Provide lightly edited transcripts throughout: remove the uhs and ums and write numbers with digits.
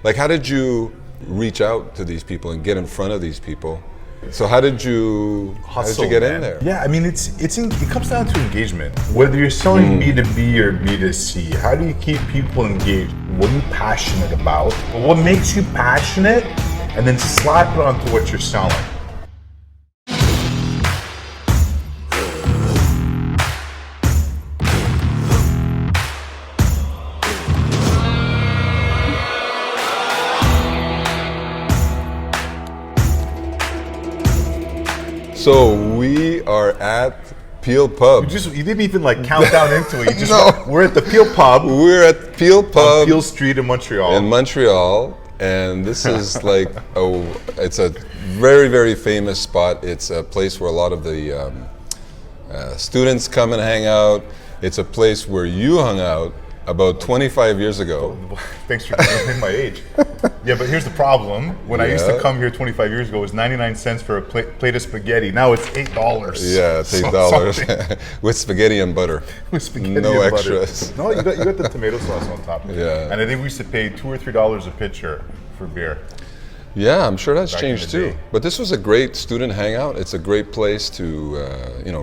Like, how did you reach out to these people and get in front of these people? So how did you get in there? Yeah, I mean, it comes down to engagement. Whether you're selling B2B or B2C, how do you keep people engaged? What are you passionate about? What makes you passionate? And then slap it onto what you're selling. So we are at Peel Pub. You didn't even like count down into it. You just we're at the Peel Pub. We're at Peel Pub on Peel Street in Montreal. In Montreal, and this is like it's a very, very famous spot. It's a place where a lot of the students come and hang out. It's a place where you hung out about 25 years ago. Thanks for giving me my age. Yeah, but here's the problem. When I used to come here 25 years ago, it was 99 cents for a plate of spaghetti. Now it's $8. Yeah, it's $8 with spaghetti and butter. With spaghetti no and extras. Butter. No, you got the tomato sauce on top. Yeah. And I think we used to pay $2 or $3 a pitcher for beer. Yeah, I'm sure that's changed too. But this was a great student hangout. It's a great place to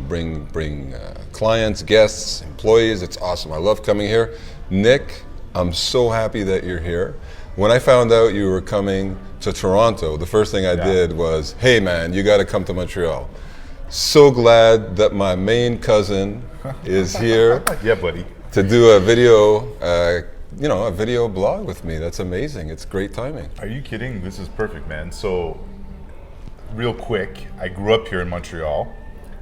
bring clients, guests, employees. It's awesome. I love coming here. Nick, I'm so happy that you're here. When I found out you were coming to Toronto, the first thing I did was, hey man, you got to come to Montreal. So glad that my main cousin is here. Yeah, buddy. To do a video, a video blog with me. That's amazing. It's great timing. Are you kidding? This is perfect, man. So, real quick, I grew up here in Montreal.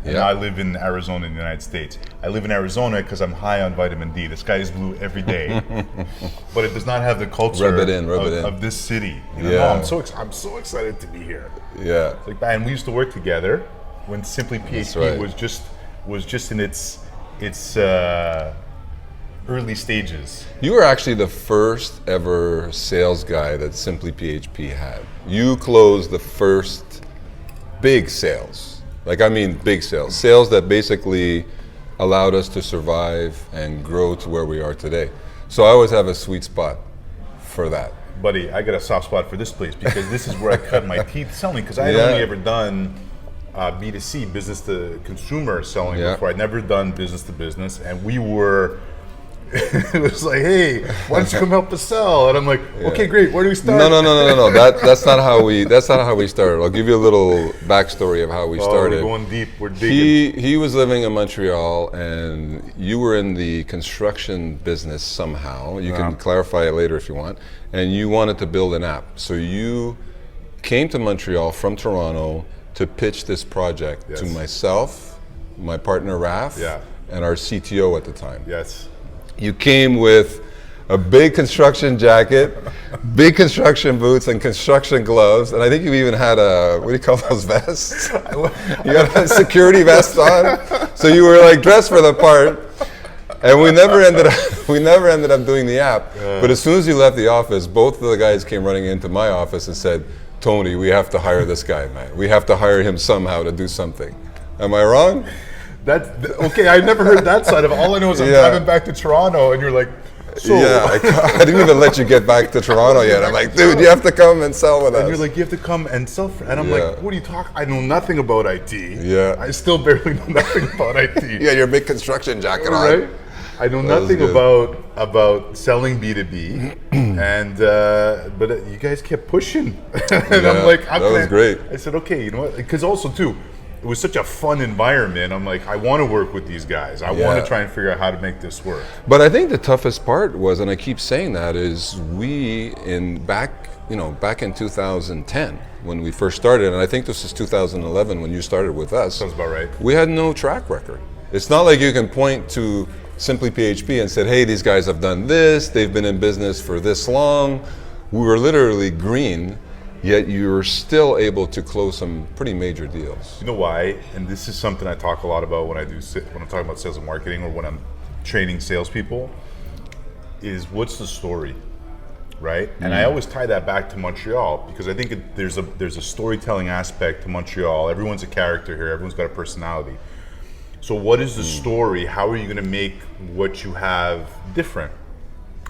And now I live in Arizona in the United States. I live in Arizona because I'm high on vitamin D. The sky is blue every day, but it does not have the culture of this city. I'm so excited to be here. Yeah. And we used to work together when Simply PHP was just in its early stages. You were actually the first ever sales guy that Simply PHP had. You closed the first big sales. Big sales. Sales that basically allowed us to survive and grow to where we are today. So I always have a sweet spot for that. Buddy, I got a soft spot for this place because this is where I cut my teeth selling, because I had only ever done B2C, business to consumer selling before. I'd never done business to business, and we were it was like, hey, why don't you come help us sell? And I'm like, okay, great. Where do we start? No. That's not how we started. I'll give you a little backstory of how we started. We're going deep. We're digging. He was living in Montreal, and you were in the construction business somehow. You can clarify it later if you want. And you wanted to build an app, so you came to Montreal from Toronto to pitch this project to myself, my partner Raf, and our CTO at the time. Yes. You came with a big construction jacket, big construction boots, and construction gloves, and I think you even had what do you call those vests? You had a security vest on, so you were like dressed for the part. And we never ended up doing the app. But as soon as you left the office, both of the guys came running into my office and said, Tony, we have to hire this guy, man. We have to hire him somehow to do something. Am I wrong? Okay, I never heard that side of it. All I know is I'm driving back to Toronto, and you're like, so. Yeah, I didn't even let you get back to Toronto yet. I'm like, dude, you have to come and sell with us. And you're like, you have to come and sell. And I'm like, what are you talking? I know nothing about IT. Yeah. I still barely know nothing about IT. Yeah, your big construction jacket on. Right? I know nothing about selling B2B, and but you guys kept pushing, and I'm like, that was great. I said, okay, you know what? Because also too, it was such a fun environment. I'm like, I want to work with these guys. I want to try and figure out how to make this work. But I think the toughest part was, and I keep saying that, is back in 2010 when we first started, and I think this is 2011 when you started with us. Sounds about right. We had no track record. It's not like you can point to Simply PHP and said, hey, these guys have done this, they've been in business for this long. We were literally green, yet you were still able to close some pretty major deals. You know why? And this is something I talk a lot about when I'm talking about sales and marketing, or when I'm training salespeople, is what's the story, right? And I always tie that back to Montreal, because I think there's a storytelling aspect to Montreal. Everyone's a character here. Everyone's got a personality. So what is the story? How are you going to make what you have different?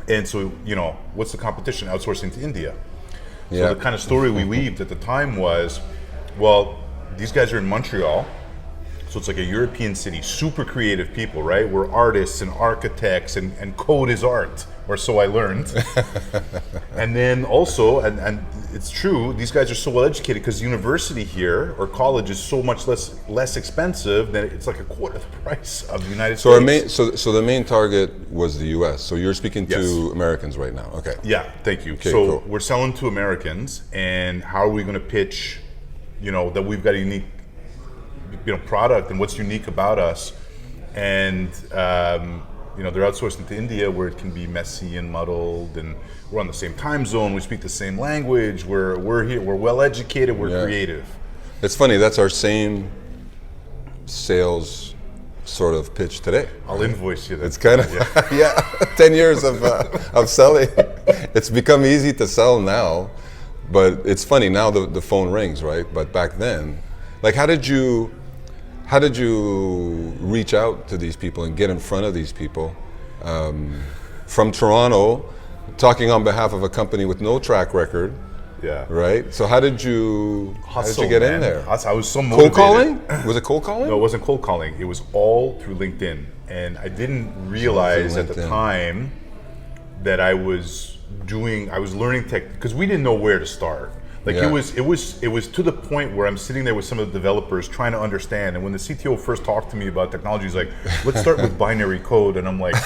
And so, what's the competition? Outsourcing to India. Yeah. So the kind of story we weaved at the time was, well, these guys are in Montreal, so it's like a European city, super creative people, right? We're artists and architects, and code is art, or so I learned. And then also, and it's true, these guys are so well educated because university here, or college, is so much less expensive that it's like a quarter the price of the United States. So the main target was the U.S. So you're speaking Yes. to Americans right now. Okay. Yeah, thank you. Okay, so cool. we're selling to Americans, and how are we going to pitch, that we've got a unique, product, and what's unique about us, and they're outsourcing to India where it can be messy and muddled, and we're on the same time zone, we speak the same language, we're here, we're well educated, we're creative. It's funny, that's our same sales sort of pitch today. I'll invoice you. It's kind of 10 years of selling. It's become easy to sell now, but it's funny now the phone rings, right? But back then, like how did you reach out to these people and get in front of these people from Toronto, talking on behalf of a company with no track record? Yeah. Right. So how did you get in there? I was so motivated. Cold calling? Was it cold calling? No, it wasn't cold calling. It was all through LinkedIn, and I didn't realize at the time that I was learning tech, because we didn't know where to start. Like it was to the point where I'm sitting there with some of the developers trying to understand. And when the CTO first talked to me about technology, he's like, "Let's start with binary code." And I'm like,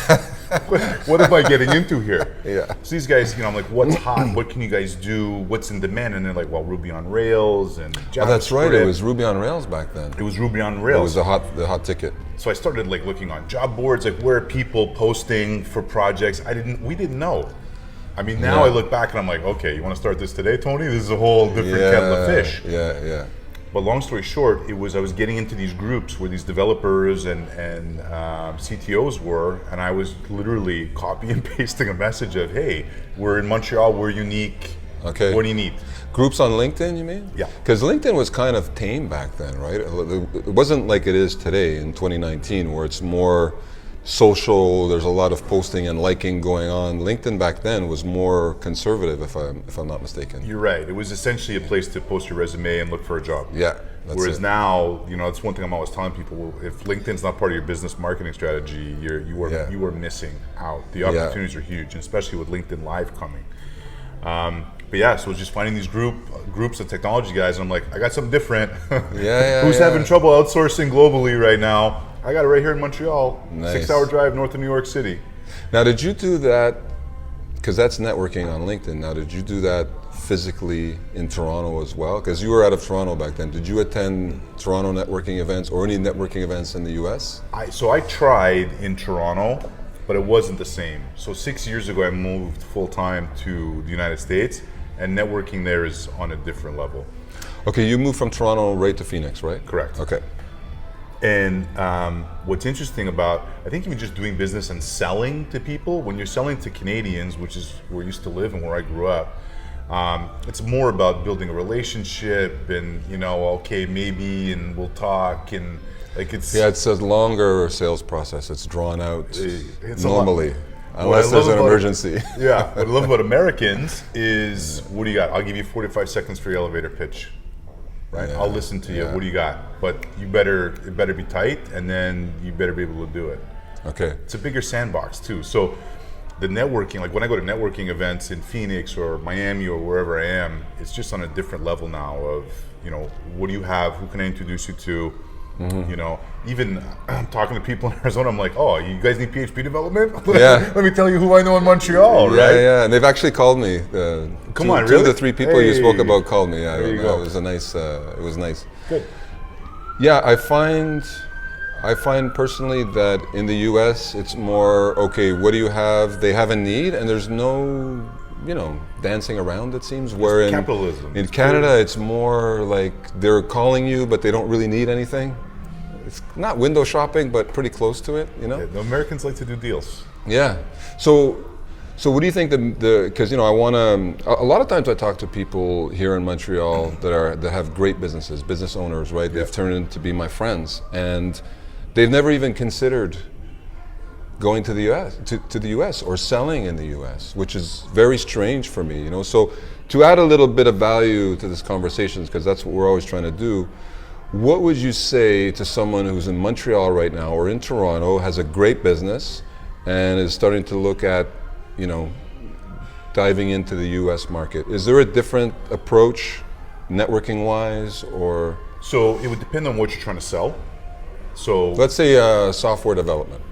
"What am I getting into here?" Yeah. So these guys, I'm like, "What's hot? What can you guys do? What's in demand?" And they're like, "Well, Ruby on Rails and JavaScript." Oh, that's right. It was Ruby on Rails back then. It was Ruby on Rails. It was the hot ticket. So I started like looking on job boards, like where are people posting for projects. We didn't know. I mean, now I look back and I'm like, okay, you want to start this today, Tony? This is a whole different kettle of fish. Yeah. But long story short, I was getting into these groups where these developers and CTOs were, and I was literally copy and pasting a message of, hey, we're in Montreal, we're unique. Okay. What do you need? Groups on LinkedIn, you mean? Yeah. Because LinkedIn was kind of tame back then, right? It wasn't like it is today in 2019, where it's more social. There's a lot of posting and liking going on. LinkedIn back then was more conservative, if I'm not mistaken. You're right. It was essentially a place to post your resume and look for a job. Yeah. Whereas now, that's one thing I'm always telling people: if LinkedIn's not part of your business marketing strategy, you are missing out. The opportunities are huge, and especially with LinkedIn Live coming. But yeah, so just finding these groups of technology guys, and I'm like, I got something different. Who's having trouble outsourcing globally right now? I got it right here in Montreal. Nice. 6-hour drive north of New York City. Now, did you do that, because that's networking on LinkedIn, now did you do that physically in Toronto as well? Because you were out of Toronto back then. Did you attend Toronto networking events or any networking events in the US? So I tried in Toronto, but it wasn't the same. So 6 years ago, I moved full-time to the United States, and networking there is on a different level. Okay, you moved from Toronto right to Phoenix, right? Correct. Okay. And what's interesting about, I think even just doing business and selling to people, when you're selling to Canadians, which is where I used to live and where I grew up, it's more about building a relationship and, okay, maybe, and we'll talk, and like it's a longer sales process. It's drawn out it's normally, unless there's an emergency. Yeah, what I love about Americans is, what do you got? I'll give you 45 seconds for your elevator pitch. Right? I'll listen to you. What do you got? But it better be tight, and then you better be able to do it. Okay. It's a bigger sandbox too. So the networking, like when I go to networking events in Phoenix or Miami or wherever I am, it's just on a different level now of, what do you have? Who can I introduce you to? Mm-hmm. Even talking to people in Arizona, I'm like, oh, you guys need PHP development? Yeah. Let me tell you who I know in Montreal, right? Yeah, and they've actually called me. Come on, really? Two of the three people you spoke about called me. Yeah, there you go. It was it was nice. Good. Yeah, I find personally that in the US, it's more, okay, what do you have? They have a need, and there's no, dancing around, it seems. Where in capitalism. In Canada, it's more like they're calling you, but they don't really need anything. It's not window shopping, but pretty close to it, Yeah, the Americans like to do deals. Yeah. So what do you think because I want to, a lot of times I talk to people here in Montreal that have great business owners, right? They've turned into be my friends, and they've never even considered going to the U.S. To the U.S. or selling in the U.S., which is very strange for me. So to add a little bit of value to this conversation, because that's what we're always trying to do. What would you say to someone who's in Montreal right now or in Toronto, has a great business, and is starting to look at, diving into the U.S. market? Is there a different approach, networking-wise, or? So it would depend on what you're trying to sell. So let's say software development.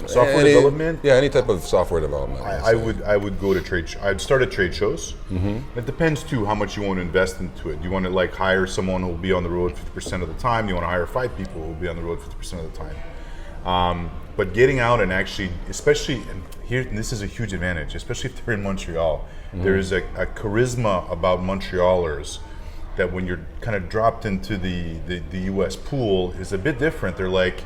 Software development? Yeah, any type of software development. I would go to trade. I'd start at trade shows. It depends too how much you want to invest into it. You want to hire someone who will be on the road 50% of the time. You want to hire 5 people who will be on the road 50% of the time. But getting out and actually, especially and this is a huge advantage, especially if they're in Montreal. There is a charisma about Montrealers that when you're kind of dropped into the U.S. pool is a bit different. They're like,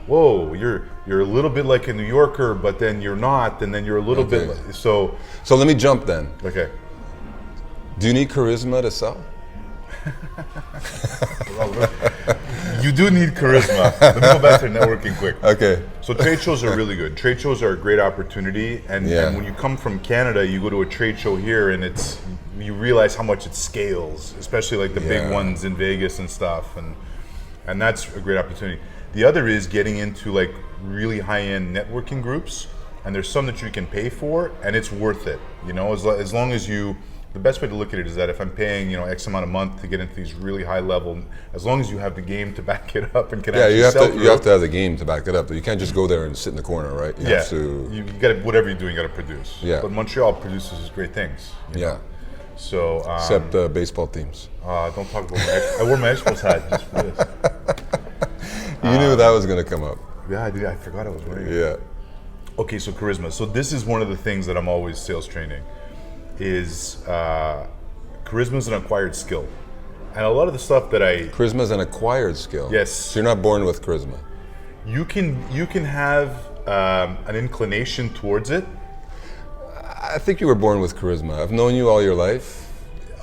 whoa, you're a little bit like a New Yorker, but then you're not, and then you're a little bit so let me jump then. Okay. Do you need charisma to sell? You do need charisma. Let me go back to networking quick. Okay. So trade shows are really good. Trade shows are a great opportunity, and when you come from Canada, you go to a trade show here, and you realize how much it scales, especially like the big ones in Vegas and stuff, and that's a great opportunity. The other is getting into like really high-end networking groups, and there's some that you can pay for, and it's worth it. As long as the best way to look at it is that if I'm paying X amount a month to get into these really high level, as long as you have the game to back it up and can actually sell through. You have to have the game to back it up. You can't just go there and sit in the corner, right? You have to. You got to, whatever you're doing, you got to produce. Yeah. But Montreal produces great things. Yeah. So except baseball teams. Don't talk about I wore my Expos hat just for this. You knew that was going to come up. Yeah, I did. I forgot I was wearing it. Yeah. Okay, so charisma. So this is one of the things that I'm always sales training, is charisma is an acquired skill. And a lot of the stuff that Charisma is an acquired skill. Yes. So you're not born with charisma. You can have an inclination towards it. I think you were born with charisma. I've known you all your life.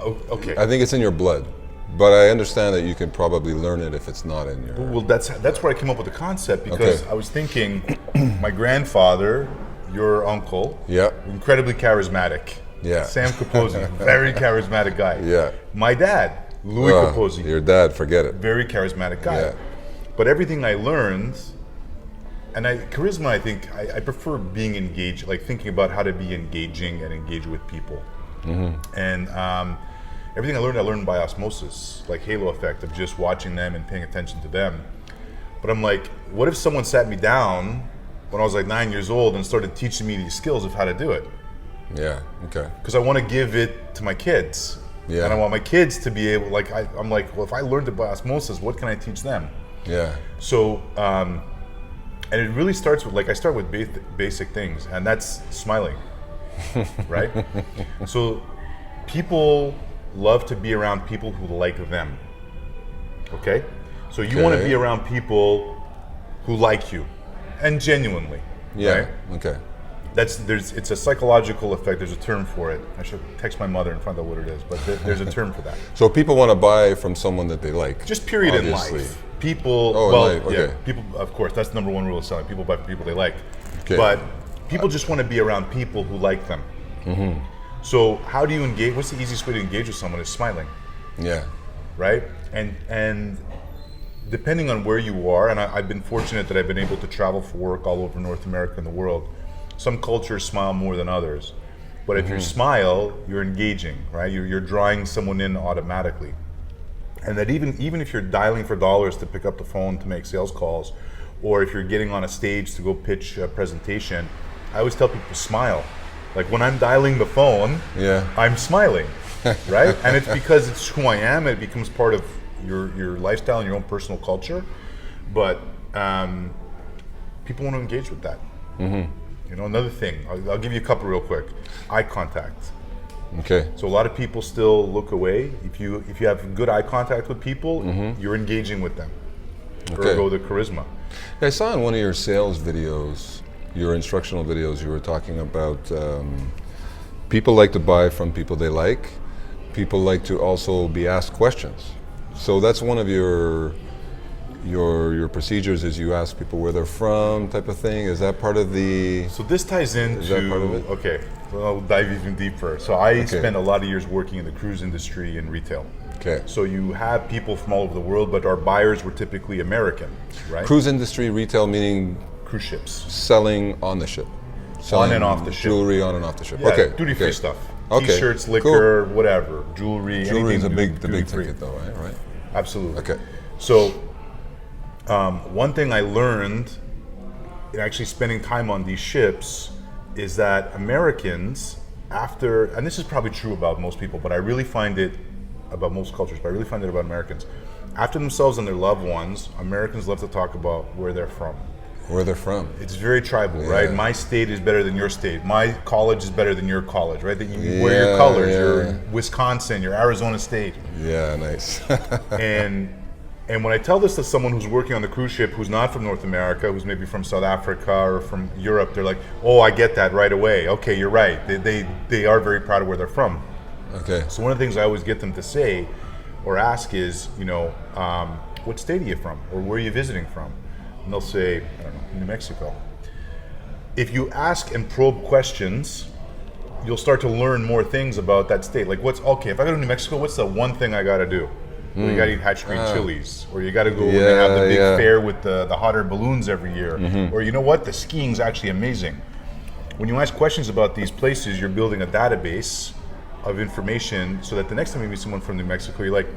Okay. I think it's in your blood. But I understand that you can probably learn it if it's not in your... Well, that's where I came up with the concept, because I was thinking, my grandfather, your uncle, incredibly charismatic. Yeah. Sam Capozzi, very charismatic guy. Yeah. My dad, Louis Capozzi. Your dad, forget it. Very charismatic guy. Yeah. But everything I learned, and charisma, I think, I prefer being engaged, like thinking about how to be engaging and engage with people. And everything I learned by osmosis, like halo effect of just watching them and paying attention to them. But I'm like, what if someone sat me down when I was like 9 years old and started teaching me these skills of how to do it? Yeah, okay. Because I want to give it to my kids. Yeah. And I want my kids to be able, I'm like, well, if I learned it by osmosis, what can I teach them? Yeah. So, and it really starts with, I start with basic things, and that's smiling, right? So people love to be around people who like them, okay? So you want to be around people who like you, and genuinely, right? Okay. It's a psychological effect. There's a term for it. I should text my mother and find out what it is, but there's a term for that. So people want to buy from someone that they like. Just period obviously. in life. People, people, of course, that's the number one rule of selling. People buy from people they like. Okay. But people just want to be around people who like them. So how do you engage? What's the easiest way to engage with someone is smiling. Yeah. Right? And depending on where you are, and I've been fortunate that I've been able to travel for work all over North America and the world. Some cultures smile more than others. But if you smile, you're engaging, right? You're drawing someone in automatically. And that even if you're dialing for dollars to pick up the phone to make sales calls, or if you're getting on a stage to go pitch a presentation, I always tell people to smile. Like when I'm dialing the phone, I'm smiling, right? And it's because it's who I am, and it becomes part of your lifestyle and your own personal culture. But people want to engage with that. Another thing, I'll give you a couple real quick. Eye contact. Okay. So a lot of people still look away. If you have good eye contact with people, you're engaging with them. Ergo the charisma. I saw in one of your sales videos, your instructional videos, you were talking about people like to buy from people they like. People like to also be asked questions. So that's one of your your procedures is you ask people where they're from, type of thing. Is that part of the? So this ties into, Is that part of it? okay, well, I'll dive even deeper. So I spent a lot of years working in the cruise industry and retail. Okay. So you have people from all over the world, but our buyers were typically American, right? Cruise industry, retail, meaning Cruise ships. selling on the ship. Selling On and off the ship. Jewelry on and off the ship. Yeah, Okay. duty-free okay. stuff. Okay, T-shirts, liquor, whatever, jewelry, Jewelry is anything the big duty-free. ticket though, right? Absolutely. Okay. So one thing I learned in actually spending time on these ships is that Americans, after, and this is probably true about most people, but I really find it about most cultures, but I really find it about Americans. After themselves and their loved ones, Americans love to talk about where they're from. Where they're from. It's very tribal, right? My state is better than your state. My college is better than your college, right? That you wear your colors, your Wisconsin, your Arizona State. Yeah, nice. And when I tell this to someone who's working on the cruise ship who's not from North America, who's maybe from South Africa or from Europe, they're like, "Oh, I get that right away. Okay, you're right. They are very proud of where they're from." Okay. So one of the things I always get them to say or ask is, what state are you from, or where are you visiting from? And they'll say, I don't know, New Mexico. If you ask and probe questions, you'll start to learn more things about that state. Like, if I go to New Mexico, what's the one thing I got to do? Well, you got to eat hatch green chilies, or you got to go when they have the big fair with the hot air balloons every year, or you know what, the skiing's actually amazing. When you ask questions about these places, you're building a database of information so that the next time you meet someone from New Mexico, you're like,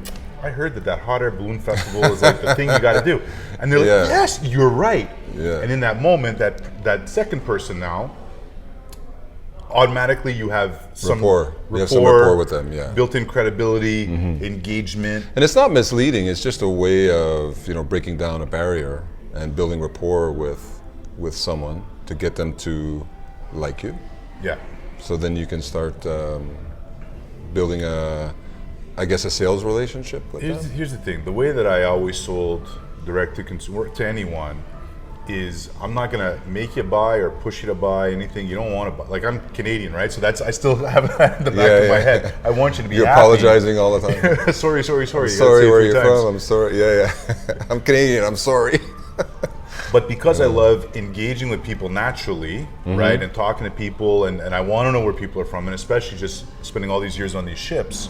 I heard that hot air balloon festival is like the thing you got to do. And they're like, yes, you're right. Yeah. And in that moment, that second person now, automatically you have some rapport. You have some rapport with them, built-in credibility, engagement. And it's not misleading. It's just a way of breaking down a barrier and building rapport with someone to get them to like you. Yeah. So then you can start building a sales relationship with them. Here's the thing. The way that I always sold direct to consumer to anyone is I'm not gonna make you buy or push you to buy anything you don't want to buy. Like, I'm Canadian, right? So I still have that in the back of my head. I want you to be You're happy. Apologizing all the time. sorry. Sorry, where you're from. I'm sorry. Yeah. I'm Canadian. I'm sorry. But because I love engaging with people naturally, right, and talking to people, and I want to know where people are from, and especially just spending all these years on these ships.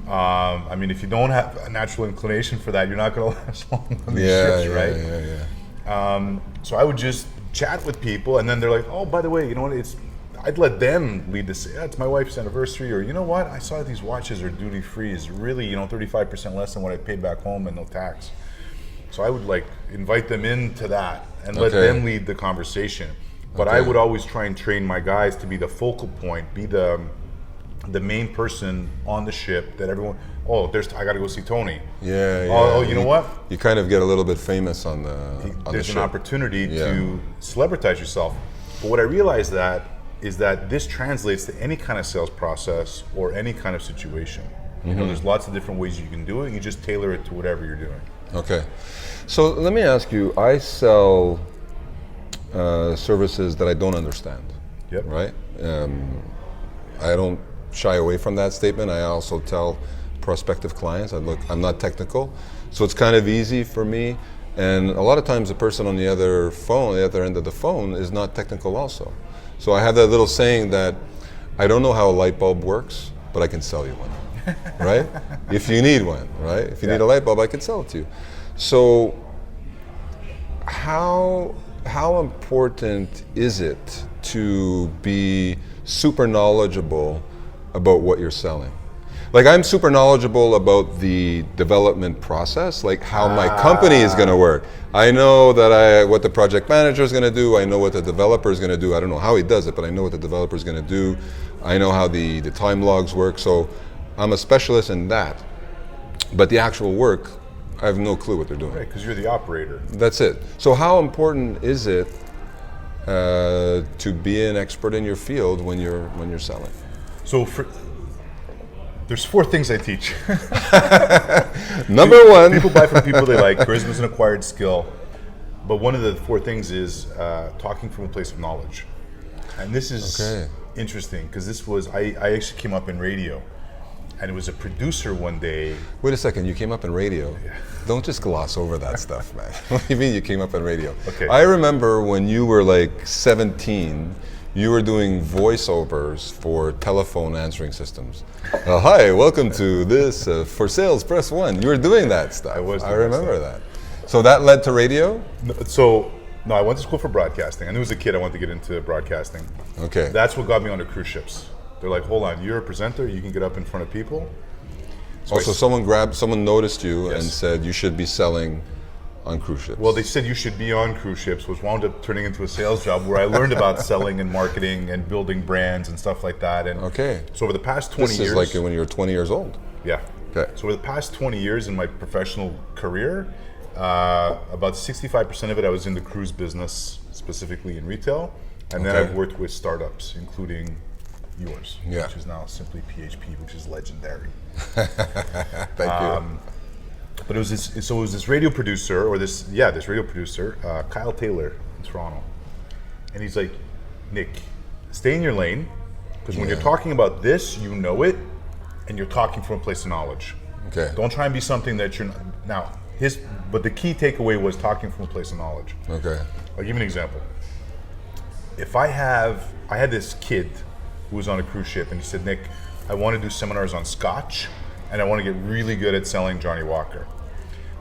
I mean, if you don't have a natural inclination for that, you're not going to last long on these ships, right? Yeah. So I would just chat with people, and then they're like, "Oh, by the way, you know what? I'd let them lead to say, it's my wife's anniversary, or you know what? I saw these watches are duty free. Is really 35% less than what I paid back home and no tax." So I would invite them into that and let them lead the conversation. But I would always try and train my guys to be the focal point, be the main person on the ship that everyone, I got to go see Tony. Yeah. You know what? You kind of get a little bit famous on the There's ship. an opportunity to celebritize yourself. But what I realized is that this translates to any kind of sales process or any kind of situation. There's lots of different ways you can do it. You just tailor it to whatever you're doing. Okay. So let me ask you, I sell services that I don't understand. Yep. Right? I don't shy away from that statement. I also tell prospective clients, I'm not technical, so it's kind of easy for me. And a lot of times the person on the other end of the phone is not technical also. So I have that little saying that I don't know how a light bulb works, but I can sell you one. Right? If you need one, right? If you need a light bulb, I can sell it to you. So how important is it to be super knowledgeable about what you're selling? Like, I'm super knowledgeable about the development process, like how my company is going to work. I know what the project manager is going to do. I know what the developer is going to do. I don't know how he does it, but I know what the developer is going to do. I know how the time logs work. So I'm a specialist in that. But the actual work, I have no clue what they're doing. Right, because you're the operator. That's it. So how important is it to be an expert in your field when you're selling? So there's 4 things I teach. Number 1. People buy from people they like. Charisma is an acquired skill. But one of the 4 things is talking from a place of knowledge. And this is interesting because I actually came up in radio. and it was a producer one day. Wait a second, you came up in radio. Yeah. Don't just gloss over that stuff, man. What do you mean you came up in radio? Okay. I remember when you were like 17, you were doing voiceovers for telephone answering systems. Hi, welcome to this, for sales, press 1. You were doing that stuff. I remember that. So that led to radio? No, I went to school for broadcasting. I knew as a kid I wanted to get into broadcasting. Okay. That's what got me onto cruise ships. They're like, hold on, you're a presenter, you can get up in front of people. So someone noticed you and said you should be selling on cruise ships. Well, they said you should be on cruise ships, which wound up turning into a sales job where I learned about selling and marketing and building brands and stuff like that. And so over the past 20 years... This is like when you were 20 years old? Yeah. Okay. So over the past 20 years in my professional career, about 65% of it I was in the cruise business, specifically in retail. And then I've worked with startups, including yours, which is now simply PHP, which is legendary. Thank you. But it was this radio producer, this radio producer, Kyle Taylor in Toronto. And he's like, Nick, stay in your lane, because when you're talking about this, you know it, and you're talking from a place of knowledge. Okay. Don't try and be something that you're not. Now, but the key takeaway was talking from a place of knowledge. Okay. I'll give you an example. If I had this kid who was on a cruise ship, and he said, Nick, I want to do seminars on Scotch, and I want to get really good at selling Johnny Walker.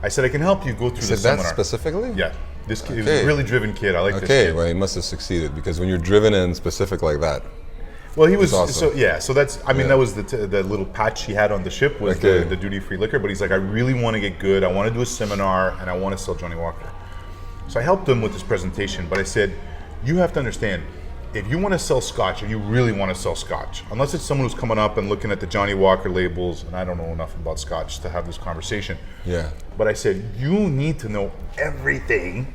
I said, I can help you go through the seminar. That specifically? Yeah. This kid, he was a really driven kid. I like this kid. Okay, well, he must have succeeded, because when you're driven and specific like that. Well, he was awesome. so that's. That was the little patch he had on the ship was the duty-free liquor. But he's like, I really want to get good. I want to do a seminar, and I want to sell Johnny Walker. So I helped him with this presentation. But I said, you have to understand, if you want to sell Scotch, and you really want to sell Scotch, unless it's someone who's coming up and looking at the Johnny Walker labels, and I don't know enough about Scotch to have this conversation. Yeah. But I said, you need to know everything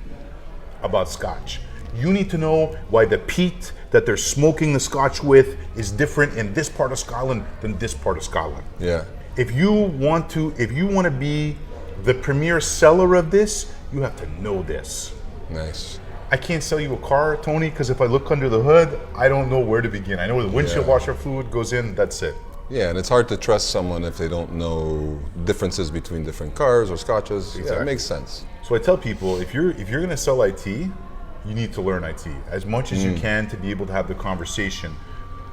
about Scotch. You need to know why the peat that they're smoking the Scotch with is different in this part of Scotland than this part of Scotland. Yeah. If you want to be the premier seller of this, you have to know this. Nice. I can't sell you a car, Tony, because if I look under the hood, I don't know where to begin. I know where the windshield washer fluid goes in, that's it. Yeah, and it's hard to trust someone if they don't know differences between different cars or scotches. Exactly. Yeah, it makes sense. So I tell people, if you're going to sell IT, you need to learn IT as much as you can to be able to have the conversation.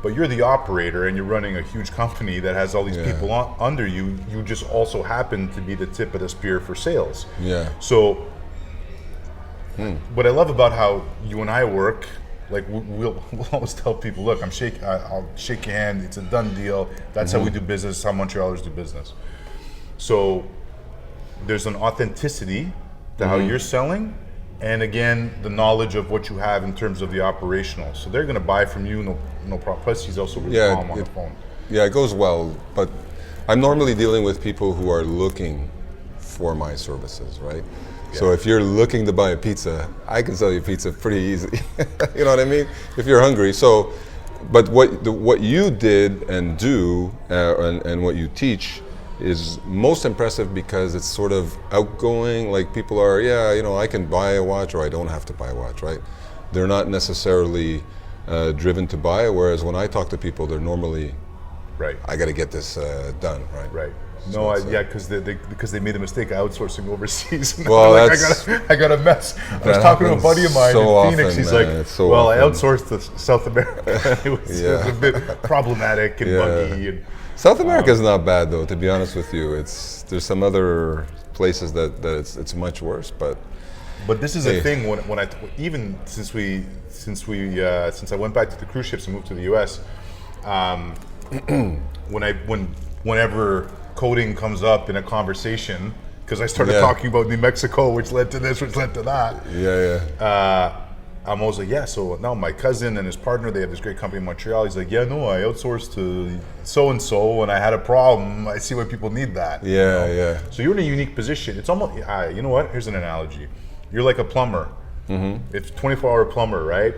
But you're the operator and you're running a huge company that has all these people under you. You just also happen to be the tip of the spear for sales. Yeah. So what I love about how you and I work, like we'll always tell people, look, I'll shake your hand. It's a done deal. That's how we do business. How Montrealers do business. So there's an authenticity to how you're selling, and again, the knowledge of what you have in terms of the operational. So they're going to buy from you, no problem. Plus, he's also really calm on the phone. Yeah, it goes well, but I'm normally dealing with people who are looking for my services, right? Yeah. So if you're looking to buy a pizza, I can sell you pizza pretty easy. You know what I mean? If you're hungry. So, but what you did and do and what you teach is most impressive because it's sort of outgoing. Like people are, I can buy a watch or I don't have to buy a watch, right? They're not necessarily driven to buy, whereas when I talk to people, they're normally, I got to get this done, right? Right. So no, because they made a mistake outsourcing overseas. Well, I got a mess. I was talking to a buddy of mine in Phoenix. He's like, I outsourced to South America. It was a bit problematic and buggy. And, South America is not bad though, to be honest with you. There's some other places that it's much worse, but this is a thing when I even since I went back to the cruise ships and moved to the U.S. Whenever coding comes up in a conversation, because I started talking about New Mexico, which led to this, which led to that. I'm always like, so now my cousin and his partner, they have this great company in Montreal. He's like, I outsourced to so-and-so and I had a problem. I see why people need that. Yeah. So you're in a unique position. It's almost, you know what? Here's an analogy. You're like a plumber. It's 24-hour plumber, right?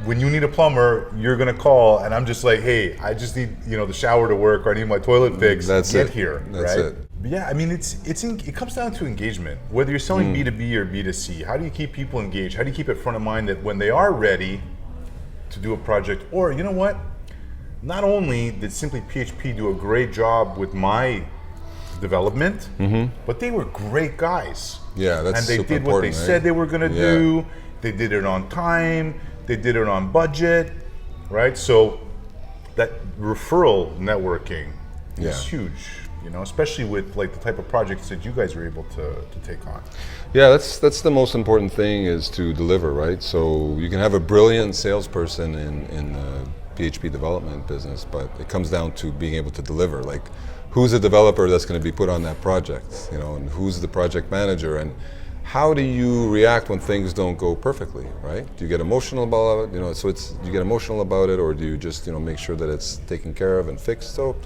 When you need a plumber, you're gonna call and I'm just like, hey, I just need, the shower to work or I need my toilet fixed. Get here, That's right? it. But yeah, I mean, it comes down to engagement. Whether you're selling B2B or B2C, how do you keep people engaged? How do you keep it front of mind that when they are ready to do a project, or you know what, not only did Simply PHP do a great job with my development, but they were great guys. Yeah, that's and they super did what they important, right? said they were going to Yeah. do. They did it on time. They did it on budget, right? So that referral networking is Yeah. huge, you know, especially with like the type of projects that you guys are able to take on. Yeah, that's the most important thing, is to deliver, right? So you can have a brilliant salesperson in the PHP development business, but it comes down to being able to deliver. Like, who's the developer that's going to be put on that project, you know, and who's the project manager, and how do you react when things don't go perfectly, right? Do you get emotional about it, you know? So do you get emotional about it, or do you just, you know, make sure that it's taken care of and fixed? So,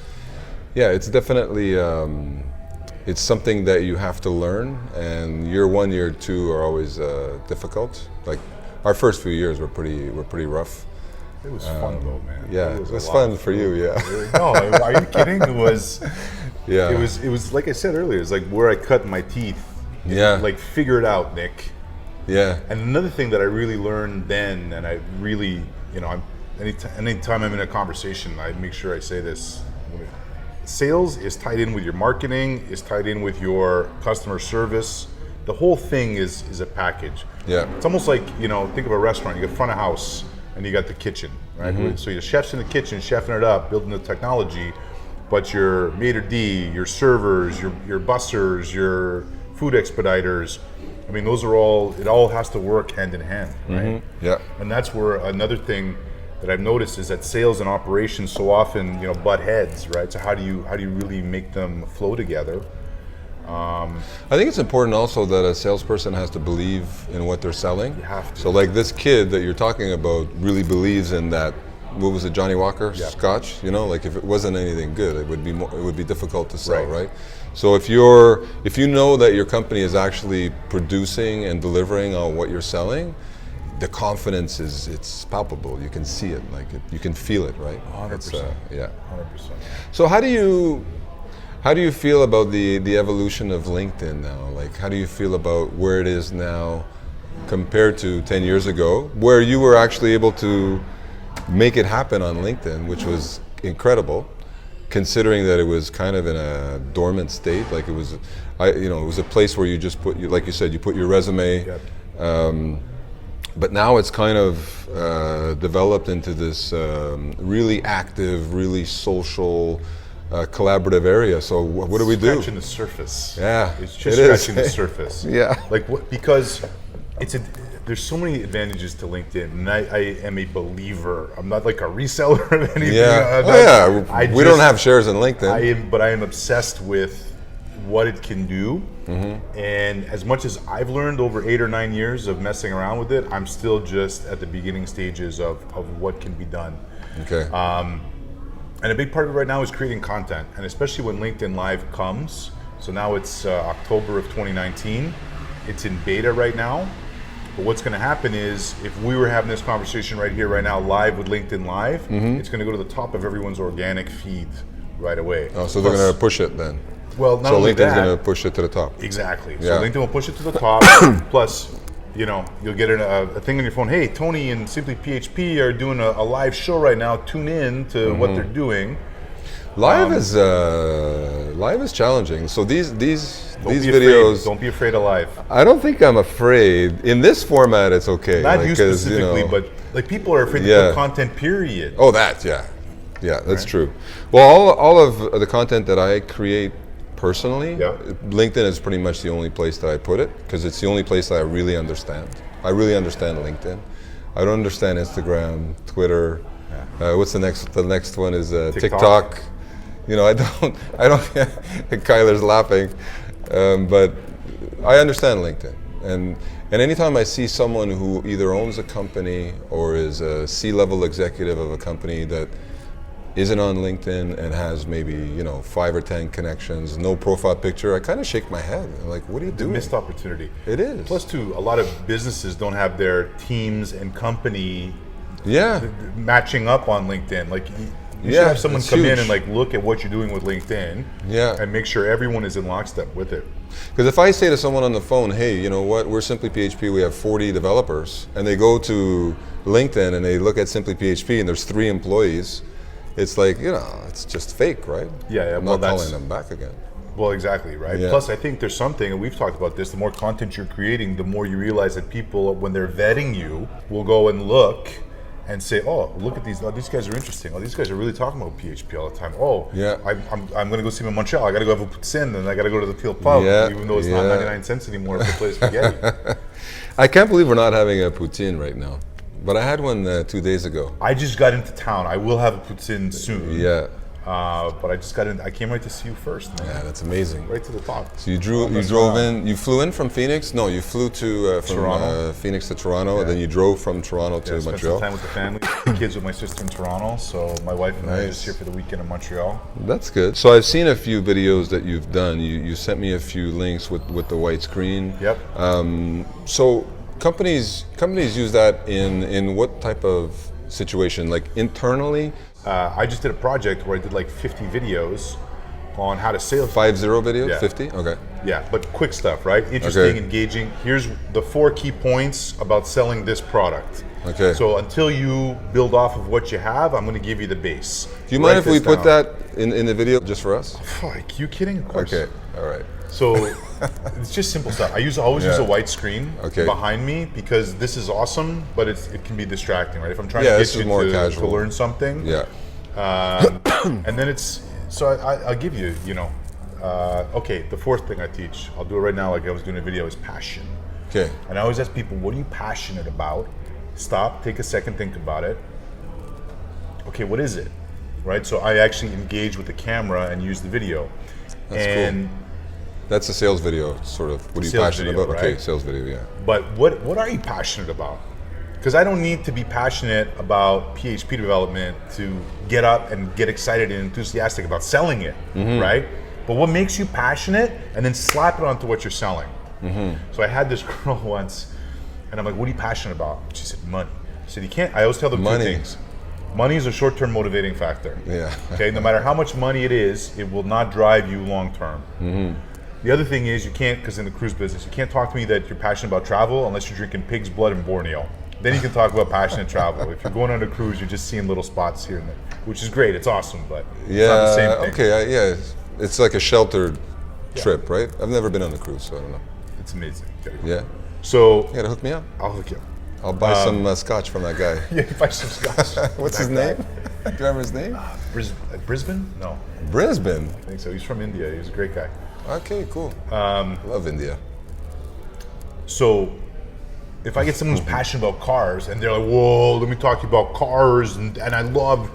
yeah, it's definitely. It's something that you have to learn, and year 1, year 2 are always difficult. Like, our first few years were pretty rough. It was fun though, man. Yeah, It it a was lot fun of for you, yeah. No, are you kidding? It was. Yeah. It was like I said earlier. It's like where I cut my teeth. Yeah. Like, figure it out, Nick. Yeah. And another thing that I really learned then, and I really, you know, anytime I'm in a conversation, I make sure I say this. Sales is tied in with your marketing, is tied in with your customer service. The whole thing is a package. Yeah. It's almost like, you know, think of a restaurant. You got front of house and you got the kitchen, right? So your chef's in the kitchen, chefing it up, building the technology, but your maitre d', your servers, your bussers, your food expediters, I mean, those are all, it all has to work hand in hand, right? Yeah. And that's where another thing that I've noticed is that sales and operations so often, you know, butt heads, right? So how do you really make them flow together? I think it's important also that a salesperson has to believe in what they're selling. You have to. So, like, this kid that you're talking about really believes in that. What was it, Johnny Walker Scotch? You know, like, if it wasn't anything good, it would be difficult to sell, right? So if you know that your company is actually producing and delivering on what you're selling, the confidence it's palpable. You can see it, you can feel it, right? 100%. Yeah. 100%. So how do you feel about the evolution of LinkedIn now? Like, how do you feel about where it is now compared to 10 years ago, where you were actually able to make it happen on LinkedIn, which was incredible, considering that it was kind of in a dormant state. Like, it was a place where you just put, like you said, you put your resume. Yep. But now it's kind of developed into this really active, really social, collaborative area. So what do we do? Scratching the surface. Yeah, It's just it is. scratching the surface. Yeah. Like, because there's so many advantages to LinkedIn, and I am a believer. I'm not like a reseller of anything. Yeah. We don't have shares in LinkedIn. But I am obsessed with what it can do. And as much as I've learned over 8 or 9 years of messing around with it, I'm still just at the beginning stages of what can be done. Okay. And a big part of it right now is creating content, and especially when LinkedIn Live comes. So now it's October of 2019. It's in beta right now. But what's going to happen is, if we were having this conversation right here, right now, live with LinkedIn Live, it's going to go to the top of everyone's organic feed right away. Oh, so they're going to push it then. Well, not so only LinkedIn's that, going to push it to the top. Exactly. Yeah. So LinkedIn will push it to the top. Plus, you know, you'll get a thing on your phone. Hey, Tony and Simply PHP are doing a live show right now. Tune in to what they're doing. Live is challenging. So these videos. Don't be afraid of live. I don't think I'm afraid. In this format, it's okay. Not like, you specifically, but like, people are afraid to put content. Period. Oh, yeah, that's true. Well, all of the content that I create personally, LinkedIn is pretty much the only place that I put it, because it's the only place that I really understand. I really understand LinkedIn. I don't understand Instagram, Twitter. What's the next? The next one is TikTok. You know, I don't. Kyler's laughing, but I understand LinkedIn, and anytime I see someone who either owns a company or is a C-level executive of a company that isn't on LinkedIn and has maybe 5 or 10 connections, no profile picture, I kind of shake my head. I'm like, what are you doing? Missed opportunity. It is. Plus, too, a lot of businesses don't have their teams and company matching up on LinkedIn. Like, you should have someone come in and like look at what you're doing with LinkedIn, and make sure everyone is in lockstep with it. Because if I say to someone on the phone, hey, you know what, we're Simply PHP, we have 40 developers, and they go to LinkedIn and they look at Simply PHP and there's 3 employees, it's like, you know, it's just fake, right? Yeah, I'm well, not calling them back again. Well, exactly, right? Yeah. Plus, I think there's something, and we've talked about this, the more content you're creating, the more you realize that people, when they're vetting you, will go and look and say, oh, look at these, oh, these guys are interesting. Oh, these guys are really talking about PHP all the time. Oh, Yeah. I'm going to go see them in Montreal. I got to go have a poutine, and I got to go to the Teal Pub, Yeah, even though it's not 99 cents anymore if they play spaghetti. I can't believe we're not having a poutine right now. But I had one 2 days ago. I just got into town. I will have a poutine soon. Yeah. But I just got in. I came right to see you first, man. Yeah, that's amazing. Right to the top. So you drove in. You flew in from Phoenix? No, you flew to from Toronto. Phoenix to Toronto, and then you drove from Toronto to Spent Montreal. some time with the family, the kids with my sister in Toronto. So my wife and I are just here for the weekend in Montreal. That's good. So I've seen a few videos that you've done. You sent me a few links with the white screen. Yep. So companies use that in what type of situation? Like internally? I just did a project where I did like 50 videos on how to sales. 50 videos? Yeah. 50? Okay. Yeah, but quick stuff, right? Interesting, Okay. engaging. Here's the 4 key points about selling this product. Okay. So until you build off of what you have, I'm going to give you the base. Do you mind Write if we this put down. that in the video just for us? Fuck, you kidding? Of course. Okay. All right. So it's just simple stuff. I always use a white screen behind me because this is awesome, but it can be distracting, right? If I'm trying to this get is you more to casual. learn something, Yeah. and then I'll give you, okay, the 4th thing I teach, I'll do it right now like I was doing a video, is passion. Okay. And I always ask people, what are you passionate about? Stop, take a second, think about it. Okay, what is it? Right, so I actually engage with the camera and use the video. That's and cool. That's a sales video, sort of. What are you Sales passionate video, about? Okay, right? sales video, yeah. But what are you passionate about? Because I don't need to be passionate about PHP development to get up and get excited and enthusiastic about selling it, right? But what makes you passionate, and then slap it onto what you're selling. So I had this girl once, and I'm like, what are you passionate about? She said, money. I said, you can't, I always tell them Money. 2 things. Money is a short-term motivating factor. Yeah. Okay, no matter how much money it is, it will not drive you long-term. The other thing is you can't, because in the cruise business, you can't talk to me that you're passionate about travel unless you're drinking pig's blood in Borneo. Then you can talk about passionate travel. If you're going on a cruise, you're just seeing little spots here and there, which is great. It's awesome, but it's not the same thing. Okay, yeah. It's like a sheltered trip, right? I've never been on a cruise, so I don't know. It's amazing. Yeah. So You gotta hook me up. I'll hook you up. I'll buy some scotch from that guy. Yeah, buy some scotch. What's his name? Do you remember his name? Brisbane? No, Brisbane. I think so. He's from India. He's a great guy. Okay, cool. Love India. So if I get someone who's passionate about cars and they're like, whoa, let me talk to you about cars, and I love,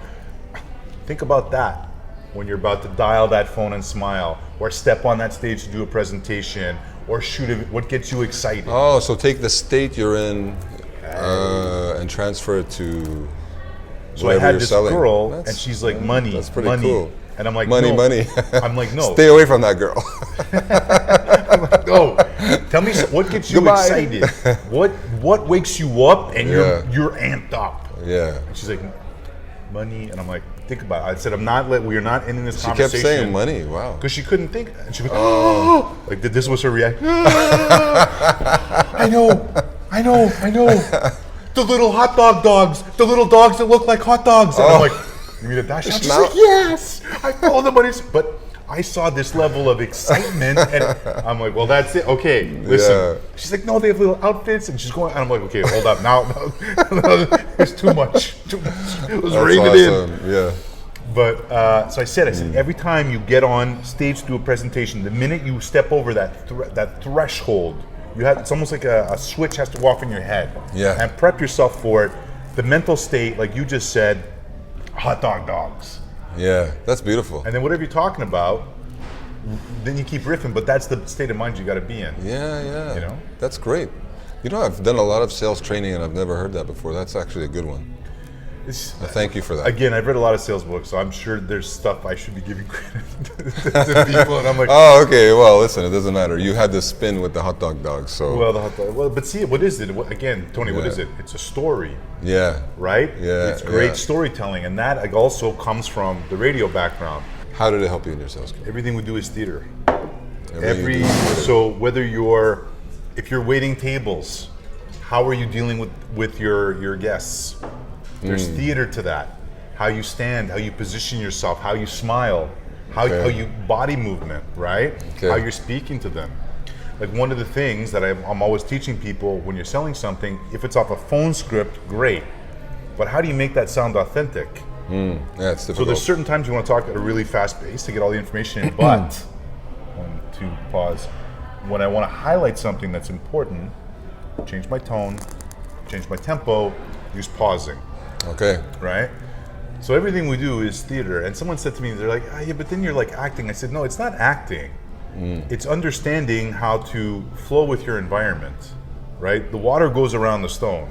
think about that when you're about to dial that phone and smile, or step on that stage to do a presentation, or shoot what gets you excited. Oh, so take the state you're in and transfer it to So I whatever had you're this selling. girl, That's- and she's like, money, That's pretty money. cool. And I'm like, Money, no. money. I'm like, no. Stay away from that girl. No, tell me what gets you Goodbye. excited. What wakes you up and Yeah. you're amped up. Yeah. And she's like, money, and I'm like, think about it. I said, we are not ending this She kept conversation. saying money. Wow. Because she couldn't think. And she goes, oh, like this was her reaction. I know. The little hot dogs, the little dogs that look like hot dogs. And I'm like, you mean a dash? She's Smell- like, yes. I follow the money. But I saw this level of excitement, and I'm like, well, that's it. Okay, listen. Yeah. She's like, no, they have little outfits, and she's going. And I'm like, okay, hold up. Now, it's too much. It was That's reined in. awesome. Yeah. But so I said, every time you get on stage to do a presentation, the minute you step over that threshold, it's almost like a switch has to go off in your head. Yeah. And prep yourself for it. The mental state, like you just said, hot dogs. Yeah. That's beautiful. And then whatever you're talking about, then you keep riffing, but that's the state of mind you got to be in. Yeah. You know? That's great. You know, I've done a lot of sales training and I've never heard that before. That's actually a good one. Thank you for that. Again, I've read a lot of sales books, so I'm sure there's stuff I should be giving credit to people, and I'm like, Oh, okay. Well, listen, it doesn't matter. You had the spin with the hot dog, so. well, but see, what is it? Again, Tony, what Yeah. is it? It's a story, Yeah. right? Yeah, It's great yeah. storytelling, and that also comes from the radio background. How did it help you in your sales career? Everything we do is theater. Everything you do is theater. So whether if you're waiting tables, how are you dealing with your guests? There's theater to that. how you stand, how you position yourself, how you smile, how you body movement, right? Okay. How you're speaking to them. Like one of the things that I'm always teaching people when you're selling something, if it's off a phone script, great. But how do you make that sound authentic? Yeah, it's difficult. So there's certain times you want to talk at a really fast pace to get all the information in, but, 1, 2, pause. When I want to highlight something that's important, change my tone, change my tempo, use pausing, Okay. right? So everything we do is theater. And someone said to me, they're like, yeah, but then you're like acting. I said, no, it's not acting. It's understanding how to flow with your environment, right? The water goes around the stone,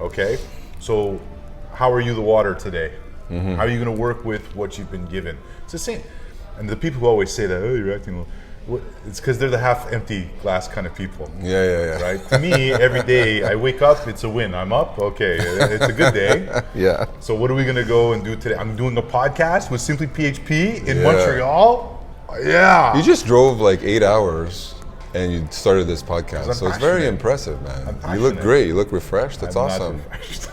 okay? So how are you the water today? How are you going to work with what you've been given? It's the same. And the people who always say that, oh, you're acting well, it's because they're the half-empty glass kind of people. Yeah. Right? To me, every day I wake up, it's a win. I'm up, okay, it's a good day. Yeah. So what are we going to go and do today? I'm doing a podcast with Simply PHP in Montreal. Yeah. You just drove like 8 hours and you started this podcast. So it's very passionate. impressive, man. I'm You look passionate. great. You look refreshed. That's I'm not awesome. refreshed.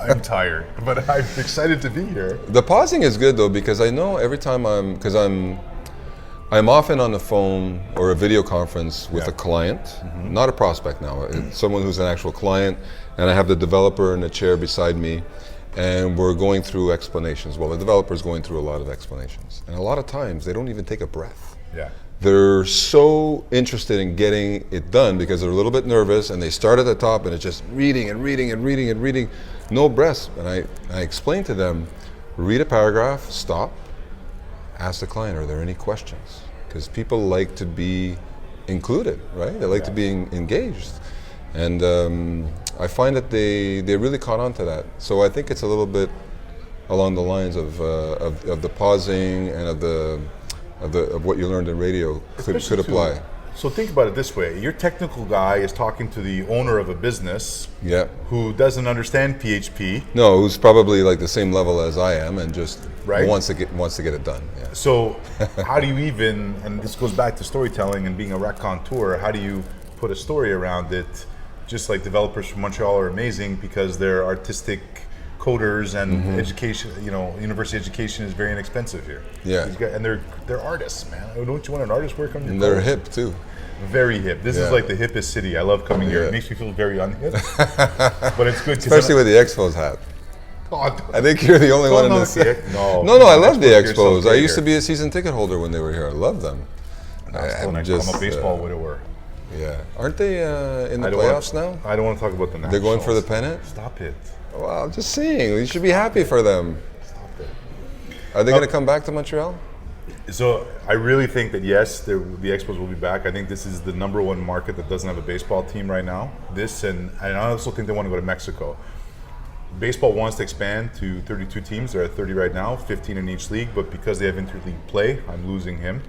I'm tired, but I'm excited to be here. The pausing is good though, because I know every time I'm often on the phone or a video conference with a client, not a prospect now, it's someone who's an actual client, and I have the developer in the chair beside me, and we're going through explanations. Well, the developer's going through a lot of explanations, and a lot of times they don't even take a breath. Yeah. They're so interested in getting it done because they're a little bit nervous, and they start at the top and it's just reading and reading and reading and reading, no breaths. And I explain to them, read a paragraph, stop, ask the client, are there any questions? Because people like to be included, right? They like to be engaged. And I find that they really caught on to that. So I think it's a little bit along the lines of the pausing and of what you learned in radio could apply. So think about it this way. Your technical guy is talking to the owner of a business who doesn't understand PHP. No, who's probably like the same level as I am and just Right. wants to get it done. Yeah. So how do you even, and this goes back to storytelling and being a raconteur, how do you put a story around it? Just like developers from Montreal are amazing because they're artistic coders and education, university education is very inexpensive here. Yeah. And they're artists, man. Don't you want an artist work on your And they're code? hip too. Very hip. This is like the hippest city. I love coming here. It makes me feel very unhip. But it's good. Especially with the Expos hat. God. I think you're the only one in this. No, No, I love the Expos here sounds Expos. I great used to here. be a season ticket holder when they were here. I love them. I'm a baseball widower. Yeah. Aren't they in the I don't playoffs want, now? I don't want to talk about the Nationals. They're going for the pennant? Stop it. Well, I'm just saying, you should be happy for them. Stop it. Are they going to come back to Montreal? So I really think that yes, the Expos will be back. I think this is the number one market that doesn't have a baseball team right now. And I also think they want to go to Mexico. Baseball wants to expand to 32 teams. There are 30 right now, 15 in each league. But because they have interleague play, I'm losing him.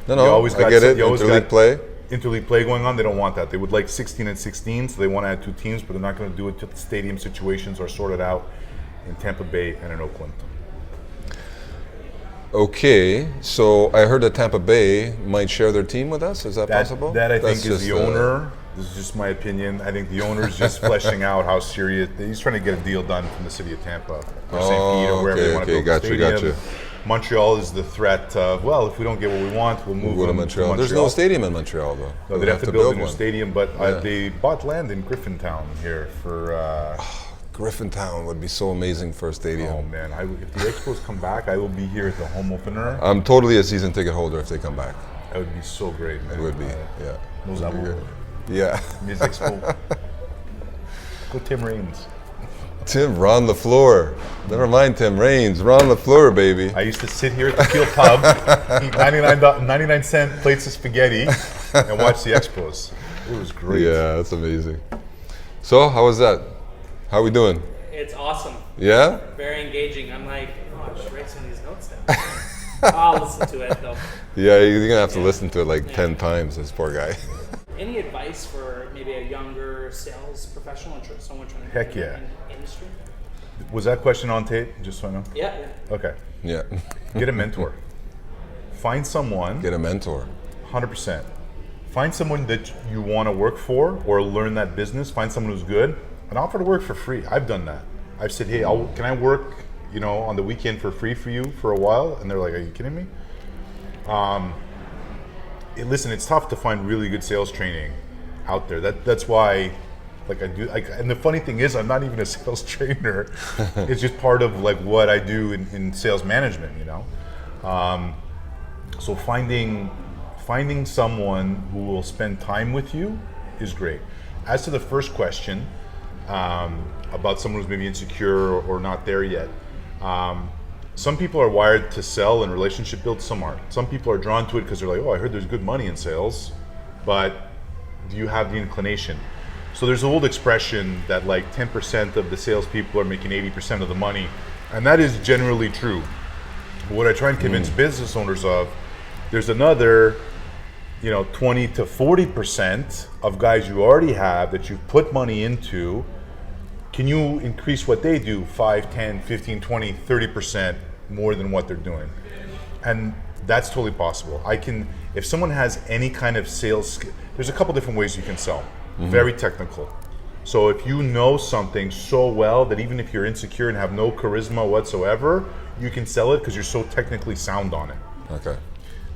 No, I get it. Interleague play. Interleague play going on. They don't want that. They would like 16 and 16, so they want to add 2 teams, but they're not going to do it till the stadium situations are sorted out in Tampa Bay and in Oakland. Okay, so I heard that Tampa Bay might share their team with us. Is that possible? That I That's think is just, the owner. This is just my opinion. I think the owner is just fleshing out how serious. He's trying to get a deal done from the city of Tampa or St. Pete or wherever they want to build the stadium. Gotcha. Montreal is the threat of, well, if we don't get what we want, we'll move to Montreal. There's no stadium in Montreal, though. No, they'd have to build a new one. stadium, but they bought land in Griffintown here for... Griffintown would be so amazing for a stadium. Oh, man. If the Expos come back, I will be here at the home opener. I'm totally a season ticket holder if they come back. That would be so great, man. It would be, yeah. Nos amours. Yeah. Miss Expo. Go Tim Raines. Tim, Ron LaFleur. Never mind Tim Raines. Ron LaFleur, baby. I used to sit here at the Field Pub, eat 99-cent plates of spaghetti, and watch the Expos. It was great. Yeah, that's amazing. So, how was that? How we doing? It's awesome. Yeah? Very engaging. I'm like, oh, I should write some of these notes down. I'll listen to it though. Yeah, you're going to have to listen to it like 10 times, this poor guy. Any advice for maybe a younger sales professional, someone trying to Heck get yeah. in the industry? Was that question on tape? Just so I know. Yeah. Okay. Yeah. Get a mentor. Find someone. Get a mentor. 100%. Find someone that you want to work for or learn that business. Find someone who's good and offer to work for free. I've done that. I've said, hey, can I work you know, on the weekend for free for you for a while, and they're like, "Are you kidding me?" Listen, it's tough to find really good sales training out there. That's why, like, and the funny thing is, I'm not even a sales trainer. It's just part of like what I do in sales management, you know. So finding someone who will spend time with you is great. As to the first question about someone who's maybe insecure or not there yet, some people are wired to sell and relationship build, some aren't. Some people are drawn to it because they're like, oh, I heard there's good money in sales, but do you have the inclination? So there's an old expression that like 10% of the salespeople are making 80% of the money, and that is generally true. What I try and convince business owners of, there's another 20 to 40% of guys you already have that you've put money into. Can you increase what they do 5, 10, 15, 20, 30% more than what they're doing? And that's totally possible. If someone has any kind of sales, there's a couple different ways you can sell. Very technical. So if you know something so well that even if you're insecure and have no charisma whatsoever, you can sell it because you're so technically sound on it. Okay.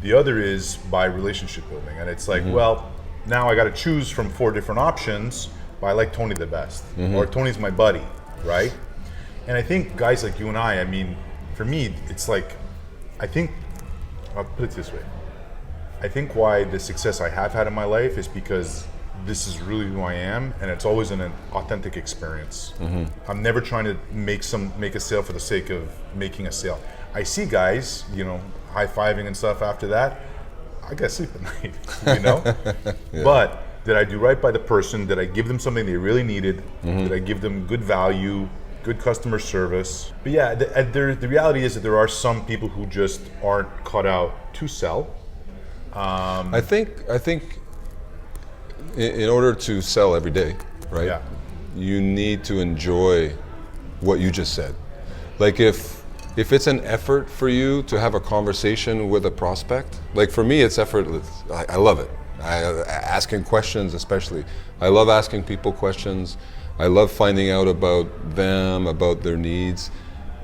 The other is by relationship building. And it's like, well, now I got to choose from 4 different options, but I like Tony the best. Or Tony's my buddy, right? And I think guys like you and I mean, for me, it's like, I'll put it this way. I think why the success I have had in my life is because this is really who I am, and it's always an authentic experience. I'm never trying to make a sale for the sake of making a sale. I see guys, high-fiving and stuff after that. I gotta sleep at night, Yeah. But did I do right by the person? Did I give them something they really needed? Did I give them good value, good customer service? But yeah, the reality is that there are some people who just aren't cut out to sell. I think in order to sell every day, right? Yeah. You need to enjoy what you just said. Like if it's an effort for you to have a conversation with a prospect, like for me, it's effortless. I love it. Asking questions, especially. I love asking people questions. I love finding out about them, about their needs.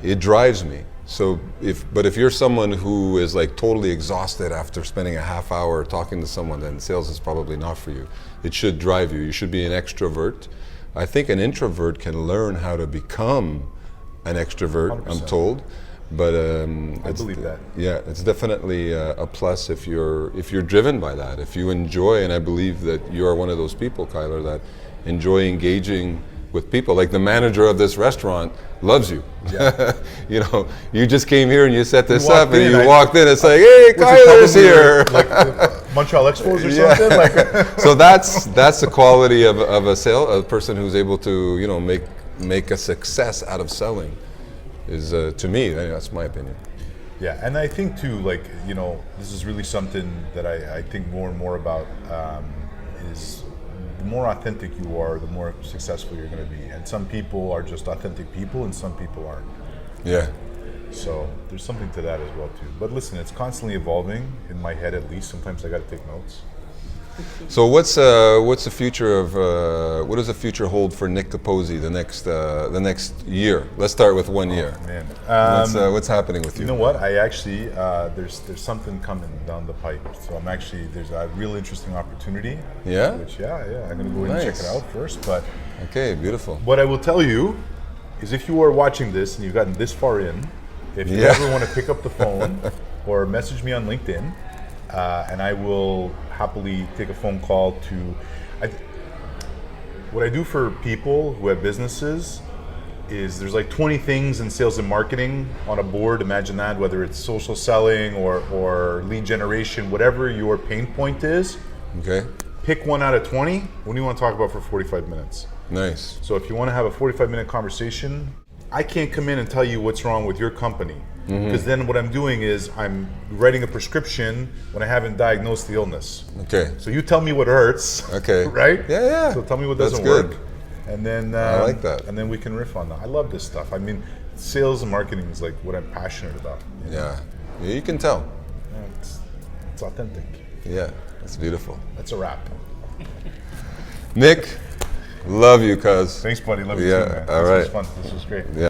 It drives me. So if you're someone who is like totally exhausted after spending a half hour talking to someone, then sales is probably not for you. It should drive you. You should be an extrovert. I think an introvert can learn how to become an extrovert, 100%. I'm told. But I believe that. Yeah, it's definitely a plus if you're driven by that. If you enjoy, and I believe that you are one of those people, Kyler, that enjoy engaging with people. Like the manager of this restaurant loves you. Yeah. You just came here and you set this up, and you walked in. It's like, hey, Kyler's here. Like Montreal Expos or something. Like. So that's the quality of a person who's able to make a success out of selling. Is to me, that's my opinion. Yeah, and I think too, this is really something that I think more and more about is the more authentic you are, the more successful you're going to be. And some people are just authentic people, and some people aren't. Yeah. So there's something to that as well too. But listen, it's constantly evolving in my head, at least. Sometimes I got to take notes. So what's the future of what does the future hold for Nick Capozzi the next year? Let's start with 1 year. Man, what's happening with you? You know what? I actually there's something coming down the pipe. So there's a real interesting opportunity. Yeah. I'm gonna go in and check it out first. But okay, beautiful. What I will tell you is, if you are watching this and you've gotten this far in, if you ever want to pick up the phone or message me on LinkedIn, and I will happily take a phone call what I do for people who have businesses is there's like 20 things in sales and marketing on a board. Imagine that, whether it's social selling or lead generation, whatever your pain point is. Okay. Pick one out of 20. What do you want to talk about for 45 minutes? Nice. So if you want to have a 45-minute conversation, I can't come in and tell you what's wrong with your company. Because then what I'm doing is I'm writing a prescription when I haven't diagnosed the illness. Okay. So you tell me what hurts. Okay. Right? Yeah. So tell me what That's doesn't good. work. And then I like that. And then we can riff on that. I love this stuff. I mean, sales and marketing is like what I'm passionate about. Yeah. You can tell. Yeah, it's authentic. Yeah. That's beautiful. That's a wrap. Nick, love you, cuz. Thanks, buddy. Love you Yeah. too, man. All This right. was fun. This was great. Yeah.